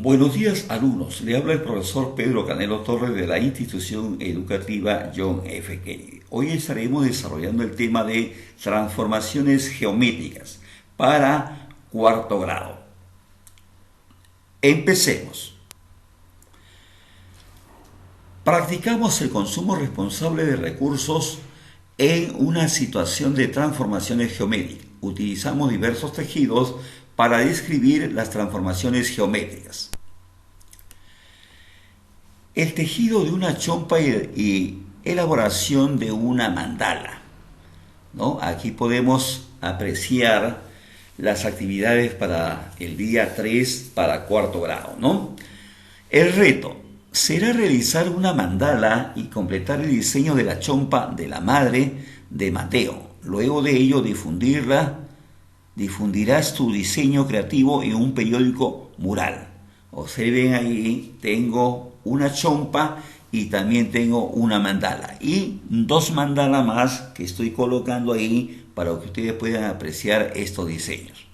Buenos días, alumnos. Le habla el profesor Pedro Canelo Torres de la institución educativa John F. Kennedy. Hoy estaremos desarrollando el tema de transformaciones geométricas para cuarto grado. Empecemos. Practicamos el consumo responsable de recursos en una situación de transformaciones geométricas. Utilizamos diversos tejidos para describir las transformaciones geométricas. El tejido de una chompa y elaboración de una mandala, ¿no? Aquí podemos apreciar las actividades para el día 3 para cuarto grado, ¿no? El reto será realizar una mandala y completar el diseño de la chompa de la madre de Mateo. Luego de ello difundirás tu diseño creativo en un periódico mural. Observen ahí, tengo una chompa y también tengo una mandala. Y dos mandalas más que estoy colocando ahí para que ustedes puedan apreciar estos diseños.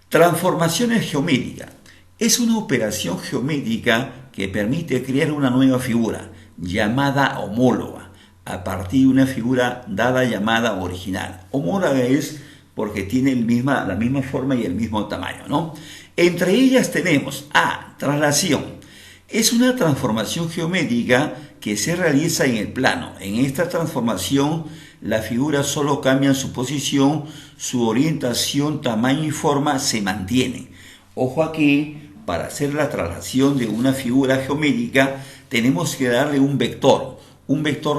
Transformaciones geométricas. Es una operación geométrica que permite crear una nueva figura llamada homóloga a partir de una figura dada llamada original. Homóloga es porque tiene la misma forma y el mismo tamaño, ¿no? Entre ellas tenemos traslación. Es una transformación geométrica que se realiza en el plano. En esta transformación, las figuras solo cambian su posición, su orientación, tamaño y forma se mantienen. Ojo aquí, para hacer la traslación de una figura geométrica, tenemos que darle un vector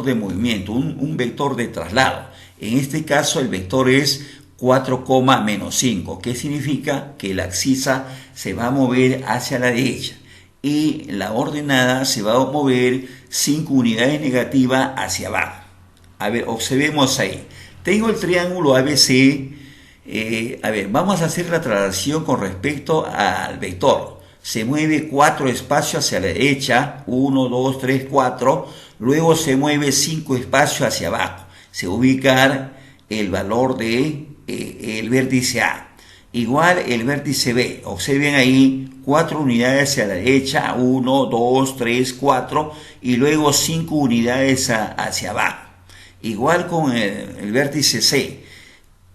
de movimiento, un vector de traslado. En este caso, el vector es 4,-5, que significa que la abscisa se va a mover hacia la derecha y la ordenada se va a mover 5 unidades negativas hacia abajo. A ver, observemos ahí. Tengo el triángulo ABC. Vamos a hacer la traslación con respecto al vector. Se mueve 4 espacios hacia la derecha, 1, 2, 3, 4. Luego se mueve 5 espacios hacia abajo. Se va a ubicar el valor de el vértice A. Igual el vértice B. Observen ahí 4 unidades hacia la derecha, 1, 2, 3, 4 y luego 5 unidades hacia abajo. Igual con el vértice C.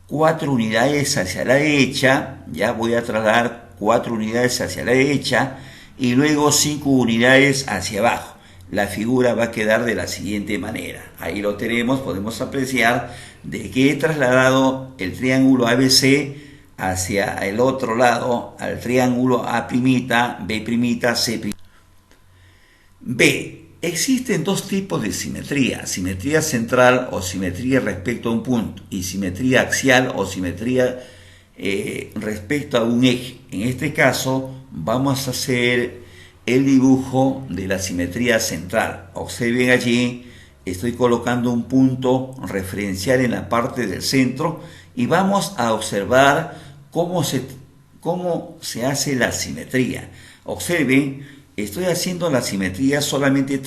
4 unidades hacia la derecha, ya voy a trasladar 4 unidades hacia la derecha y luego 5 unidades hacia abajo. La figura va a quedar de la siguiente manera. Ahí lo tenemos, podemos apreciar de que he trasladado el triángulo ABC hacia el otro lado, al triángulo A', B', C'. B. Existen dos tipos de simetría: simetría central o simetría respecto a un punto, y simetría axial o simetría respecto a un eje. En este caso vamos a hacer el dibujo de la simetría central. Observen allí, estoy colocando un punto referencial en la parte del centro y vamos a observar cómo se hace la simetría. Observen, estoy haciendo la simetría solamente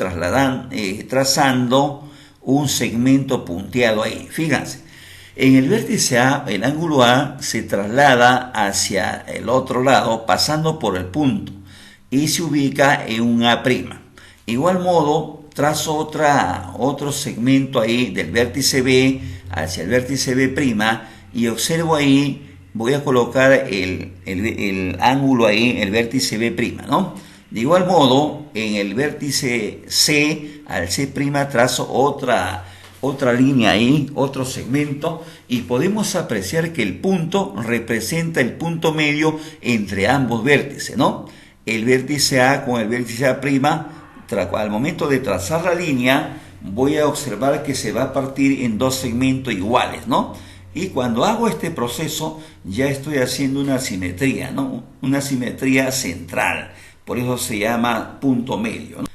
trazando un segmento punteado ahí. Fíjense, en el vértice A, el ángulo A se traslada hacia el otro lado pasando por el punto y se ubica en un A'. Igual modo, trazo otro segmento ahí del vértice B hacia el vértice B' y observo ahí, voy a colocar el ángulo ahí, el vértice B', ¿no? De igual modo, en el vértice C al C' trazo otra línea ahí, otro segmento, y podemos apreciar que el punto representa el punto medio entre ambos vértices, ¿no? El vértice A con el vértice A', al momento de trazar la línea, voy a observar que se va a partir en dos segmentos iguales, ¿no? Y cuando hago este proceso, ya estoy haciendo una simetría, ¿no? Una simetría central, por eso se llama punto medio, ¿no?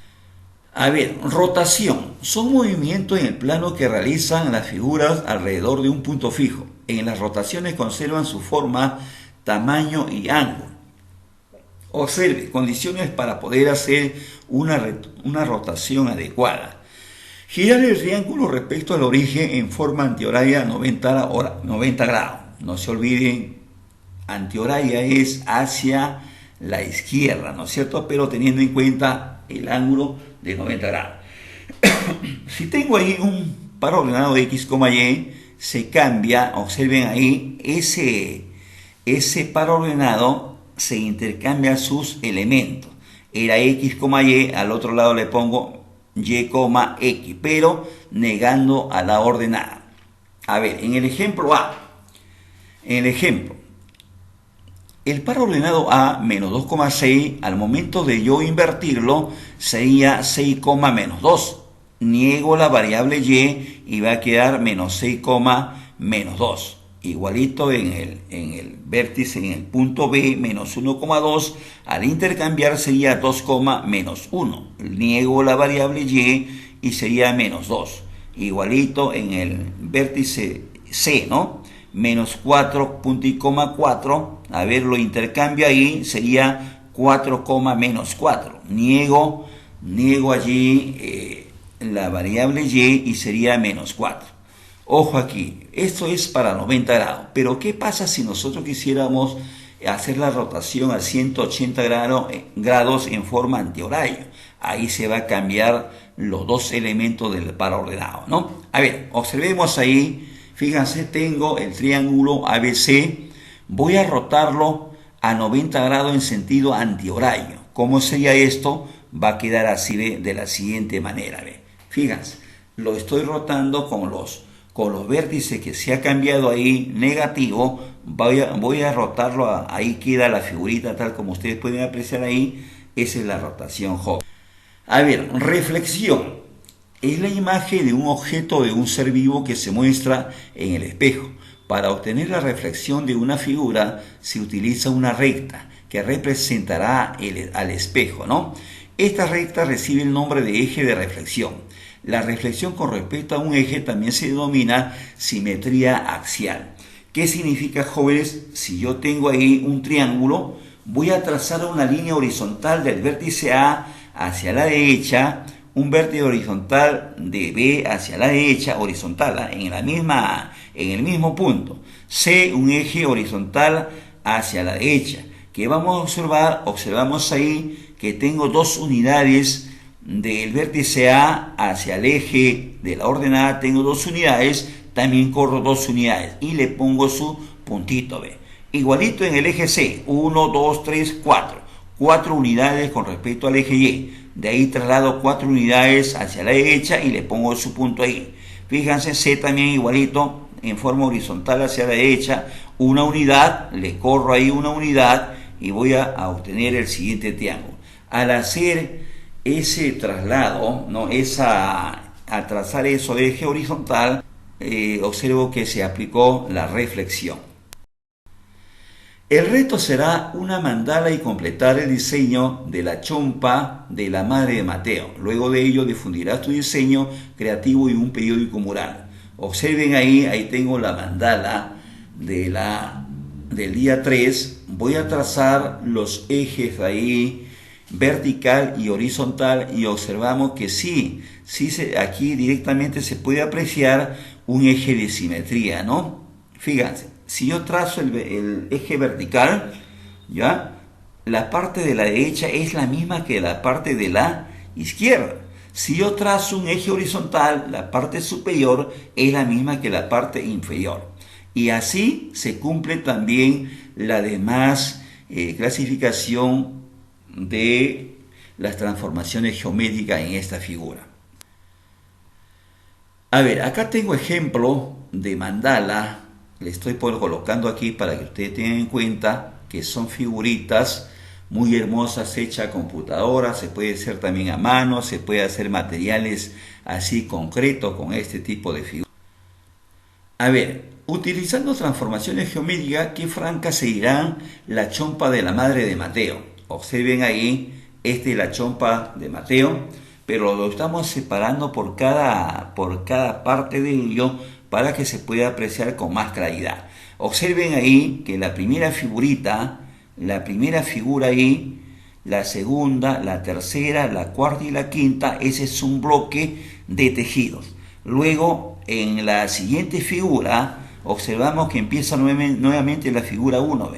A ver, rotación. Son movimientos en el plano que realizan las figuras alrededor de un punto fijo. En las rotaciones conservan su forma, tamaño y ángulo. Observe, condiciones para poder hacer una rotación adecuada. Girar el triángulo respecto al origen en forma antihoraria 90 grados. No se olviden, antihoraria es hacia la izquierda, ¿no es cierto? Pero teniendo en cuenta el ángulo de 90 grados. Si tengo ahí un par ordenado de x, y, se cambia, observen ahí, ese par ordenado se intercambia sus elementos. Era x, y, al otro lado le pongo y, x, pero negando a la ordenada. A ver, en el ejemplo A, el par ordenado A menos 2,6, al momento de yo invertirlo, sería 6, menos 2. Niego la variable y va a quedar menos 6, menos 2. Igualito en el vértice, en el punto B, menos 1,2. Al intercambiar sería 2, menos 1. Niego la variable y sería menos 2. Igualito en el vértice C, ¿no? Menos 4, a ver, lo intercambio ahí, sería 4, menos 4. Niego allí la variable y sería menos 4. Ojo aquí, esto es para 90 grados, pero ¿qué pasa si nosotros quisiéramos hacer la rotación a 180 grados en forma antihorario? Ahí se va a cambiar los dos elementos del par ordenado, ¿no? A ver, observemos ahí. Fíjense, tengo el triángulo ABC, voy a rotarlo a 90 grados en sentido antihorario. ¿Cómo sería esto? Va a quedar así de la siguiente manera. Fíjense, lo estoy rotando con los vértices que se ha cambiado ahí negativo. Voy a rotarlo, ahí queda la figurita tal como ustedes pueden apreciar ahí. Esa es la rotación Hubble. A ver, reflexión. Es la imagen de un objeto de un ser vivo que se muestra en el espejo. Para obtener la reflexión de una figura se utiliza una recta que representará al espejo, ¿no? Esta recta recibe el nombre de eje de reflexión. La reflexión con respecto a un eje también se denomina simetría axial. ¿Qué significa, jóvenes? Si yo tengo ahí un triángulo, voy a trazar una línea horizontal del vértice A hacia la derecha, un vértice horizontal de B hacia la derecha, horizontal, en el mismo punto. C, un eje horizontal hacia la derecha. ¿Qué vamos a observar? Observamos ahí que tengo dos unidades del vértice A hacia el eje de la ordenada, tengo dos unidades, también corro dos unidades y le pongo su puntito B. Igualito en el eje C, 1, 2, 3, 4. 4 unidades con respecto al eje Y. De ahí traslado 4 unidades hacia la derecha y le pongo su punto ahí. Fíjense, C también igualito, en forma horizontal hacia la derecha, una unidad, le corro ahí una unidad y voy a obtener el siguiente triángulo. Al hacer ese traslado, ¿no? Al trazar eso de eje horizontal, observo que se aplicó la reflexión. El reto será una mandala y completar el diseño de la chompa de la madre de Mateo. Luego de ello difundirás tu diseño creativo y un periódico mural. Observen ahí tengo la mandala del día 3. Voy a trazar los ejes ahí, vertical y horizontal, y observamos que aquí directamente se puede apreciar un eje de simetría, ¿no? Fíjense. Si yo trazo el eje vertical, ¿ya? La parte de la derecha es la misma que la parte de la izquierda. Si yo trazo un eje horizontal, la parte superior es la misma que la parte inferior. Y así se cumple también la demás clasificación de las transformaciones geométricas en esta figura. A ver, acá tengo ejemplo de mandala. Le estoy colocando aquí para que ustedes tengan en cuenta que son figuritas muy hermosas hechas a computadora, se puede hacer también a mano, se puede hacer materiales así concretos con este tipo de figuras. A ver, utilizando transformaciones geométricas, ¿qué franca seguirán la chompa de la madre de Mateo? Observen ahí, esta es la chompa de Mateo, pero lo estamos separando por cada parte de ello, para que se pueda apreciar con más claridad. Observen ahí que la primera figura ahí, la segunda, la tercera, la cuarta y la quinta, ese es un bloque de tejidos. Luego, en la siguiente figura, observamos que empieza nuevamente la figura 1,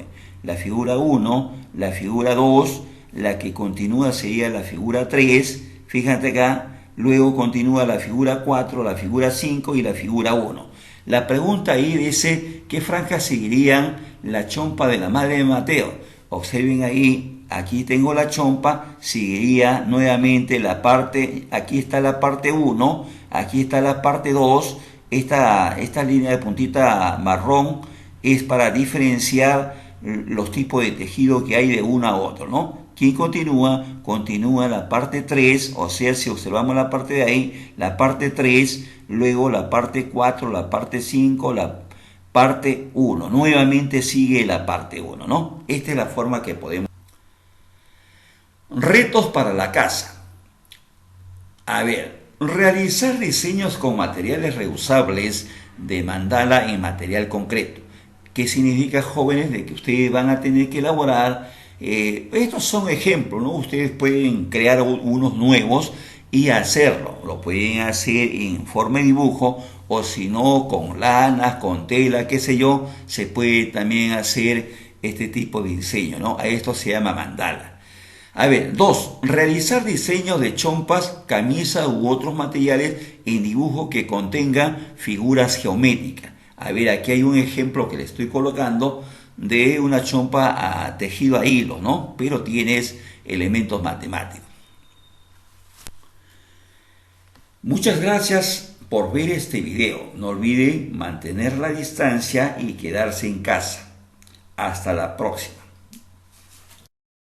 la figura 1, la figura 2, la que continúa sería la figura 3, fíjate acá, luego continúa la figura 4, la figura 5 y la figura 1. La pregunta ahí dice, ¿qué franjas seguirían la chompa de la madre de Mateo? Observen ahí, aquí tengo la chompa, seguiría nuevamente la parte, aquí está la parte 1, aquí está la parte 2, esta línea de puntita marrón es para diferenciar los tipos de tejido que hay de uno a otro, ¿no? ¿Quién continúa? Continúa la parte 3, o sea, si observamos la parte de ahí, la parte 3, luego la parte 4, la parte 5, la parte 1. Nuevamente sigue la parte 1, ¿no? Esta es la forma que podemos. Retos para la casa. A ver, realizar diseños con materiales reusables de mandala en material concreto. ¿Qué significa, jóvenes? De que ustedes van a tener que elaborar, estos son ejemplos, ¿no? Ustedes pueden crear unos nuevos y hacerlo. Lo pueden hacer en forma de dibujo o si no con lanas, con tela, qué sé yo, se puede también hacer este tipo de diseño, ¿no? A esto se llama mandala. A ver, 2. Realizar diseños de chompas, camisas u otros materiales en dibujo que contengan figuras geométricas. A ver, aquí hay un ejemplo que le estoy colocando de una chompa tejido a hilo, ¿no? Pero tienes elementos matemáticos. Muchas gracias por ver este video. No olvide mantener la distancia y quedarse en casa. Hasta la próxima.